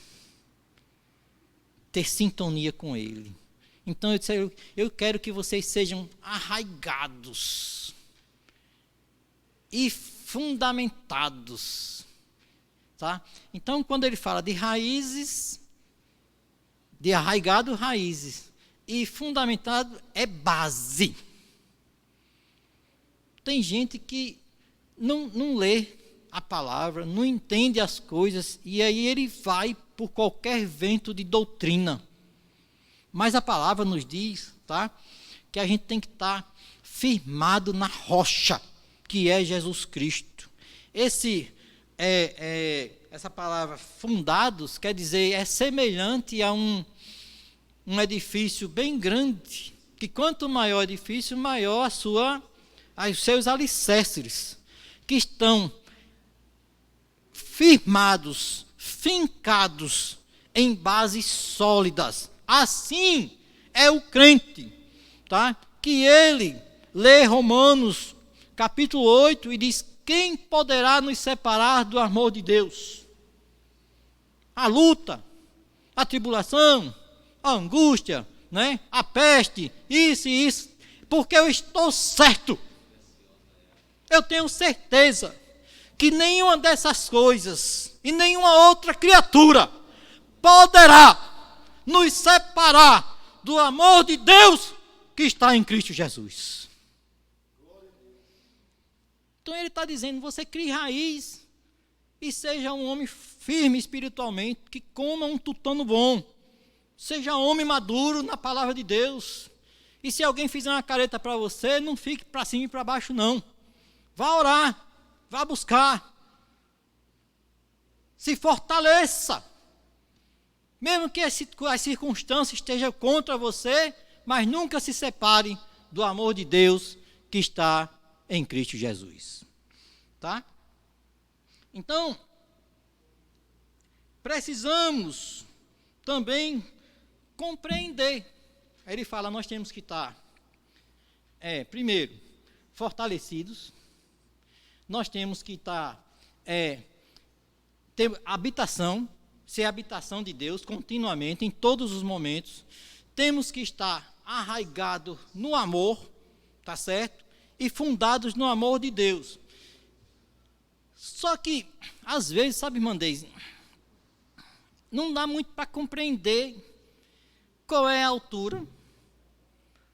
Ter sintonia com Ele. Então eu quero que vocês sejam arraigados e fundamentados. Tá? Então quando ele fala de raízes, de arraigado, raízes, e fundamentado é base. Tem gente que não lê a palavra, não entende as coisas, e aí ele vai por qualquer vento de doutrina. Mas a palavra nos diz, tá, que a gente tem que estar firmado na rocha, que é Jesus Cristo. Essa palavra fundados quer dizer, é semelhante a um edifício bem grande, que quanto maior o edifício, maior os seus alicerces, que estão firmados, fincados em bases sólidas. Assim é o crente, tá? Que ele lê Romanos capítulo 8 e diz, quem poderá nos separar do amor de Deus? A luta, a tribulação, a angústia, né? A peste, isso e isso, porque eu estou certo. Eu tenho certeza que nenhuma dessas coisas e nenhuma outra criatura poderá nos separar do amor de Deus que está em Cristo Jesus. Então ele está dizendo, você crie raiz e seja um homem firme espiritualmente, que coma um tutano bom, seja homem maduro na palavra de Deus. E se alguém fizer uma careta para você, não fique para cima e para baixo não. Vá orar, vá buscar, se fortaleça, mesmo que as circunstâncias estejam contra você, mas nunca se separe do amor de Deus que está em Cristo Jesus. Tá? Então, precisamos também compreender. Aí ele fala, nós temos que estar, primeiro, fortalecidos. Nós temos que estar ter habitação, ser habitação de Deus continuamente, em todos os momentos. Temos que estar arraigados no amor, tá certo? E fundados no amor de Deus. Só que, às vezes, sabe, irmã Deise, não dá muito para compreender qual é a altura,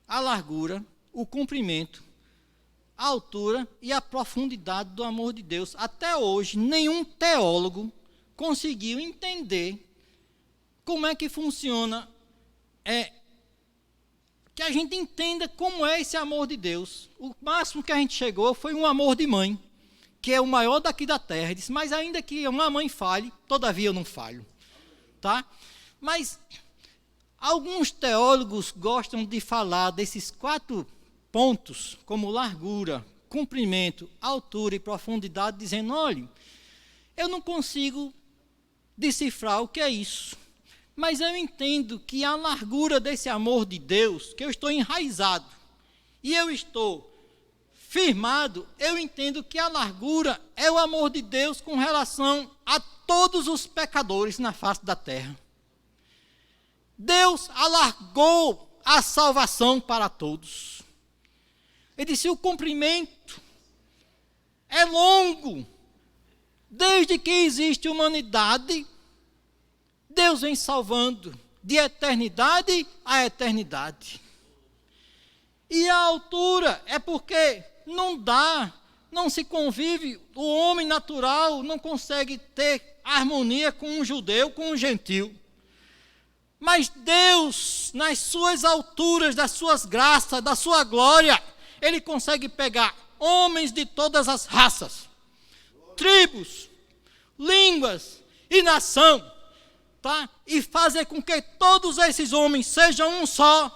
a largura, o comprimento, a altura e a profundidade do amor de Deus. Até hoje, nenhum teólogo conseguiu entender como é que funciona, que a gente entenda como é esse amor de Deus. O máximo que a gente chegou foi um amor de mãe, que é o maior daqui da terra. Ele disse, mas ainda que uma mãe falhe, todavia eu não falho. Tá? Mas alguns teólogos gostam de falar desses 4 pontos, como largura, comprimento, altura e profundidade, dizendo, olha, eu não consigo decifrar o que é isso, mas eu entendo que a largura desse amor de Deus, que eu estou enraizado, e eu estou firmado, eu entendo que a largura é o amor de Deus com relação a todos os pecadores na face da terra. Deus alargou a salvação para todos. Ele disse, o comprimento é longo. Desde que existe humanidade, Deus vem salvando de eternidade a eternidade. E a altura é porque não se convive, o homem natural não consegue ter harmonia com um judeu, com um gentil. Mas Deus, nas suas alturas, das suas graças, da sua glória, Ele consegue pegar homens de todas as raças, tribos, línguas e nação, tá? E fazer com que todos esses homens sejam um só,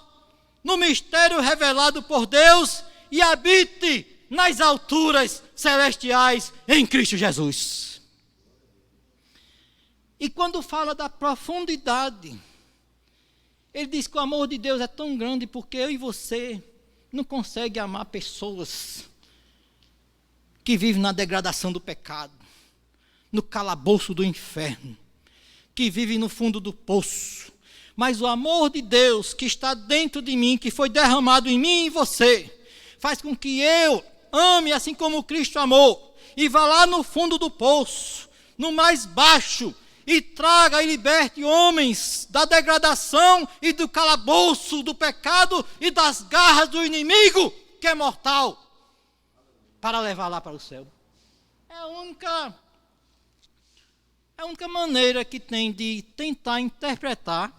no mistério revelado por Deus, e habite nas alturas celestiais em Cristo Jesus. E quando fala da profundidade, ele diz que o amor de Deus é tão grande porque eu e você não conseguem amar pessoas que vivem na degradação do pecado, no calabouço do inferno, que vivem no fundo do poço. Mas o amor de Deus que está dentro de mim, que foi derramado em mim e em você, faz com que eu ame assim como Cristo amou, e vá lá no fundo do poço, no mais baixo, e traga e liberte homens da degradação e do calabouço do pecado e das garras do inimigo, que é mortal, para levar lá para o céu. É a única maneira que tem de tentar interpretar,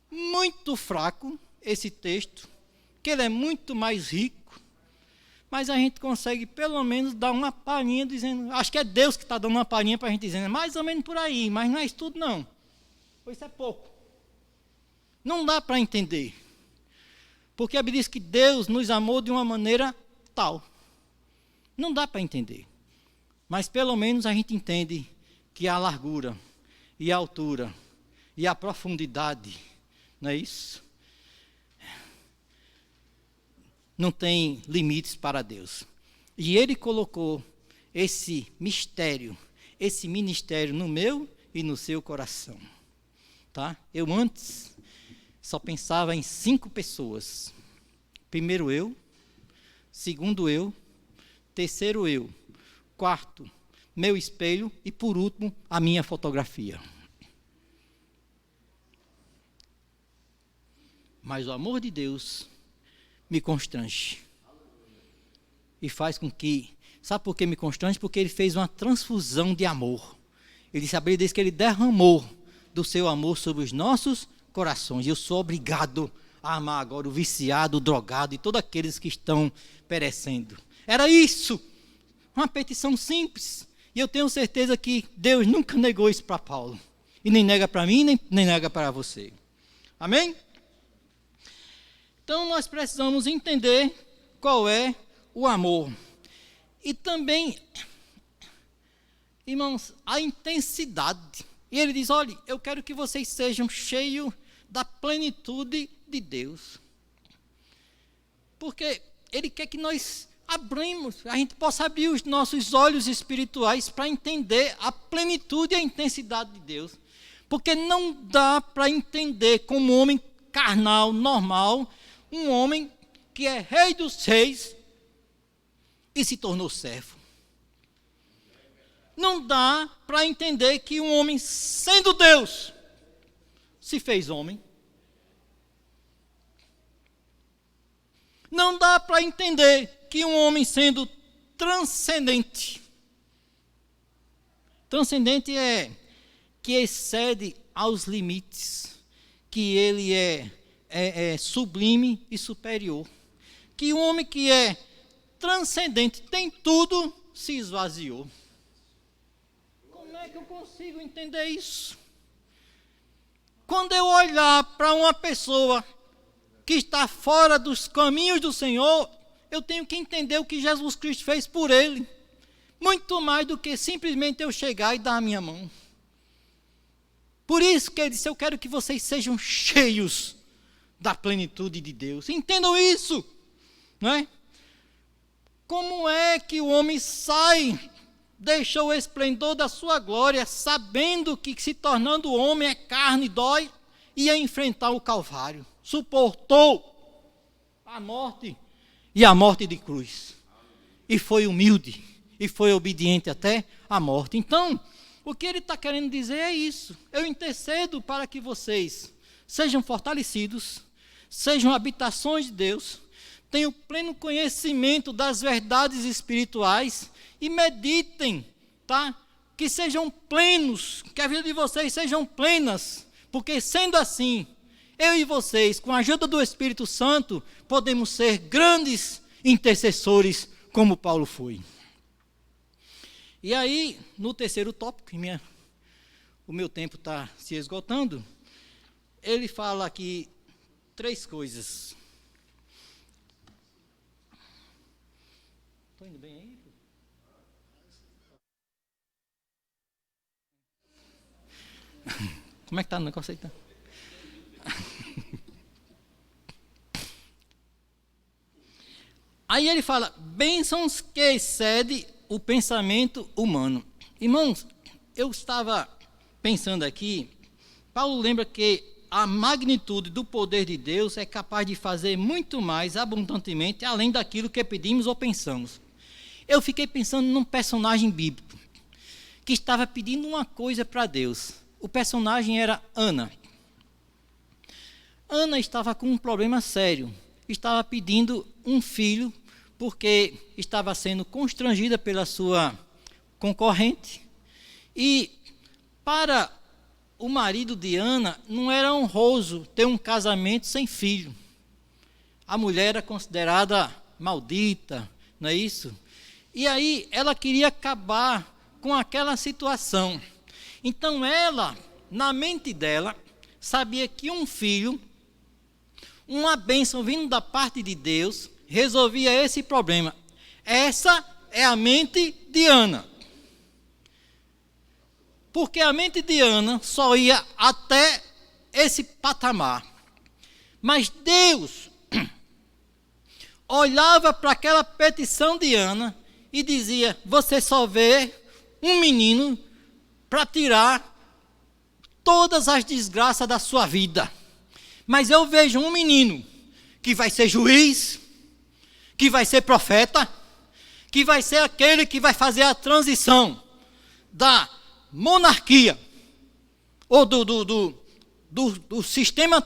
muito fraco, esse texto, que ele é muito mais rico, mas a gente consegue pelo menos dar uma palhinha dizendo, acho que é Deus que está dando uma palhinha para a gente dizendo, é mais ou menos por aí, mas não é isso tudo não, pois isso é pouco. Não dá para entender, porque a Bíblia diz que Deus nos amou de uma maneira tal, não dá para entender, mas pelo menos a gente entende que a largura e a altura e a profundidade, não é isso? Não tem limites para Deus. E Ele colocou esse mistério, esse ministério no meu e no seu coração. Tá? Eu antes só pensava em 5 pessoas. Primeiro eu, segundo eu, terceiro eu, quarto, meu espelho e por último, a minha fotografia. Mas o amor de Deus me constrange e faz com que, sabe por que me constrange? Porque Ele fez uma transfusão de amor. Ele sabia disso que Ele derramou do seu amor sobre os nossos corações. E eu sou obrigado a amar agora o viciado, o drogado e todos aqueles que estão perecendo. Era isso, uma petição simples. E eu tenho certeza que Deus nunca negou isso para Paulo. E nem nega para mim, nem nega para você. Amém? Então, nós precisamos entender qual é o amor. E também, irmãos, a intensidade. E ele diz, olha, eu quero que vocês sejam cheios da plenitude de Deus. Porque Ele quer que nós a gente possa abrir os nossos olhos espirituais para entender a plenitude e a intensidade de Deus. Porque não dá para entender como um homem carnal, normal, um homem que é rei dos reis e se tornou servo. Não dá para entender que um homem, sendo Deus, se fez homem. Não dá para entender que um homem, sendo transcendente, transcendente é que excede aos limites, que ele é sublime e superior. Que um homem que é transcendente, tem tudo, se esvaziou. Como é que eu consigo entender isso? Quando eu olhar para uma pessoa que está fora dos caminhos do Senhor, eu tenho que entender o que Jesus Cristo fez por ele. Muito mais do que simplesmente eu chegar e dar a minha mão. Por isso que ele disse, eu quero que vocês sejam cheios da plenitude de Deus. Entendam isso, não é? Como é que o homem deixou o esplendor da sua glória, sabendo que se tornando homem é carne, dói, ia enfrentar o Calvário. Suportou a morte e a morte de cruz. E foi humilde, e foi obediente até a morte. Então, o que ele está querendo dizer é isso. Eu intercedo para que vocês sejam fortalecidos, sejam habitações de Deus, tenham pleno conhecimento das verdades espirituais e meditem, tá? Que sejam plenos, que a vida de vocês sejam plenas, porque sendo assim, eu e vocês, com a ajuda do Espírito Santo, podemos ser grandes intercessores, como Paulo foi. E aí, no terceiro tópico, o meu tempo está se esgotando, ele fala aqui 3 coisas. Estou indo bem aí? Como é que está o negócio aí? Tá? Aí ele fala, bênçãos que excede o pensamento humano. Irmãos, eu estava pensando aqui, Paulo lembra que a magnitude do poder de Deus é capaz de fazer muito mais abundantemente, além daquilo que pedimos ou pensamos. Eu fiquei pensando num personagem bíblico, que estava pedindo uma coisa para Deus. O personagem era Ana. Ana estava com um problema sério, estava pedindo um filho, porque estava sendo constrangida pela sua concorrente, e para o marido de Ana não era honroso ter um casamento sem filho. A mulher era considerada maldita, não é isso? E aí ela queria acabar com aquela situação. Então ela, na mente dela, sabia que um filho, uma bênção vindo da parte de Deus, resolvia esse problema. Essa é a mente de Ana. Porque a mente de Ana só ia até esse patamar. Mas Deus olhava para aquela petição de Ana e dizia, você só vê um menino para tirar todas as desgraças da sua vida. Mas eu vejo um menino que vai ser juiz, que vai ser profeta, que vai ser aquele que vai fazer a transição da monarquia, ou do sistema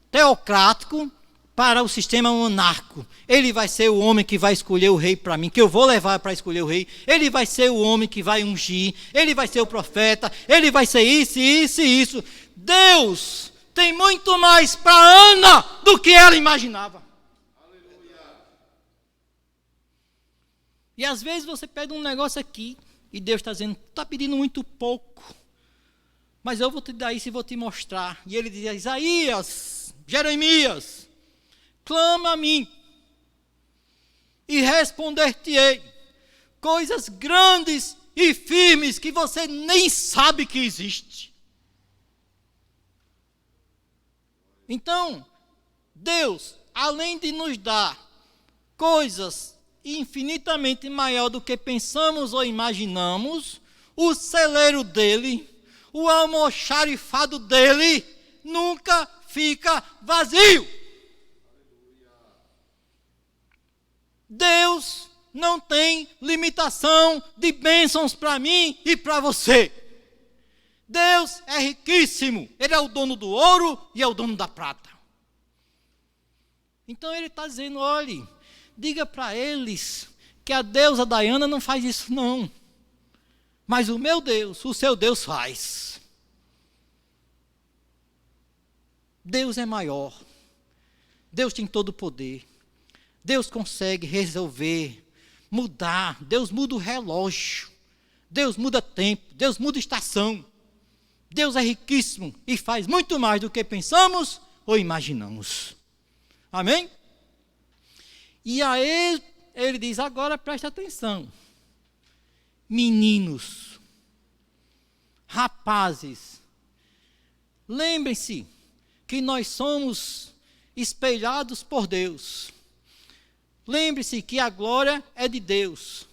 teocrático para o sistema monárquico. Ele vai ser o homem que vai escolher o rei para mim, que eu vou levar para escolher o rei. Ele vai ser o homem que vai ungir, ele vai ser o profeta, ele vai ser isso, isso e isso. Deus tem muito mais para Ana do que ela imaginava. E às vezes você pede um negócio aqui, e Deus está dizendo, está pedindo muito pouco, mas eu vou te dar isso e vou te mostrar. E ele diz, Isaías, Jeremias, clama a mim, e responder-te-ei coisas grandes e firmes que você nem sabe que existe. Então, Deus, além de nos dar coisas infinitamente maior do que pensamos ou imaginamos, o celeiro dele, o almoxarifado dele, nunca fica vazio. Deus não tem limitação de bênçãos para mim e para você. Deus é riquíssimo. Ele é o dono do ouro e é o dono da prata. Então ele está dizendo, olhe, diga para eles que a deusa Diana não faz isso não. Mas o meu Deus, o seu Deus faz. Deus é maior. Deus tem todo o poder. Deus consegue resolver, mudar. Deus muda o relógio. Deus muda tempo. Deus muda estação. Deus é riquíssimo e faz muito mais do que pensamos ou imaginamos. Amém? E aí ele diz, agora presta atenção. Meninos, rapazes, lembrem-se que nós somos espelhados por Deus. Lembre-se que a glória é de Deus.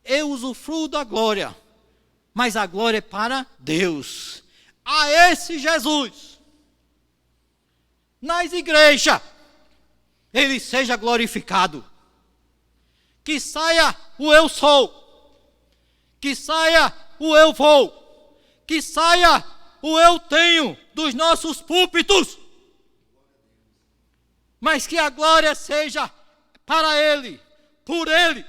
Eu usufruo da glória, mas a glória é para Deus. A esse Jesus, nas igrejas, ele seja glorificado. Que saia o eu sou. Que saia o eu vou. Que saia o eu tenho dos nossos púlpitos. Mas que a glória seja para Ele, por Ele,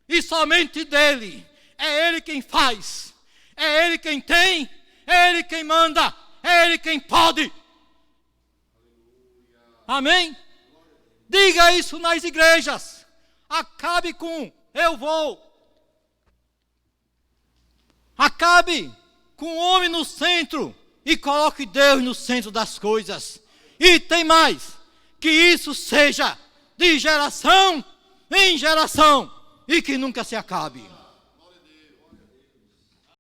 e somente dEle. É Ele quem faz, é Ele quem tem, é Ele quem manda, é Ele quem pode. Amém? Diga isso nas igrejas. Acabe com eu vou. Acabe com o homem no centro e coloque Deus no centro das coisas. E tem mais, que isso seja de geração em geração e que nunca se acabe.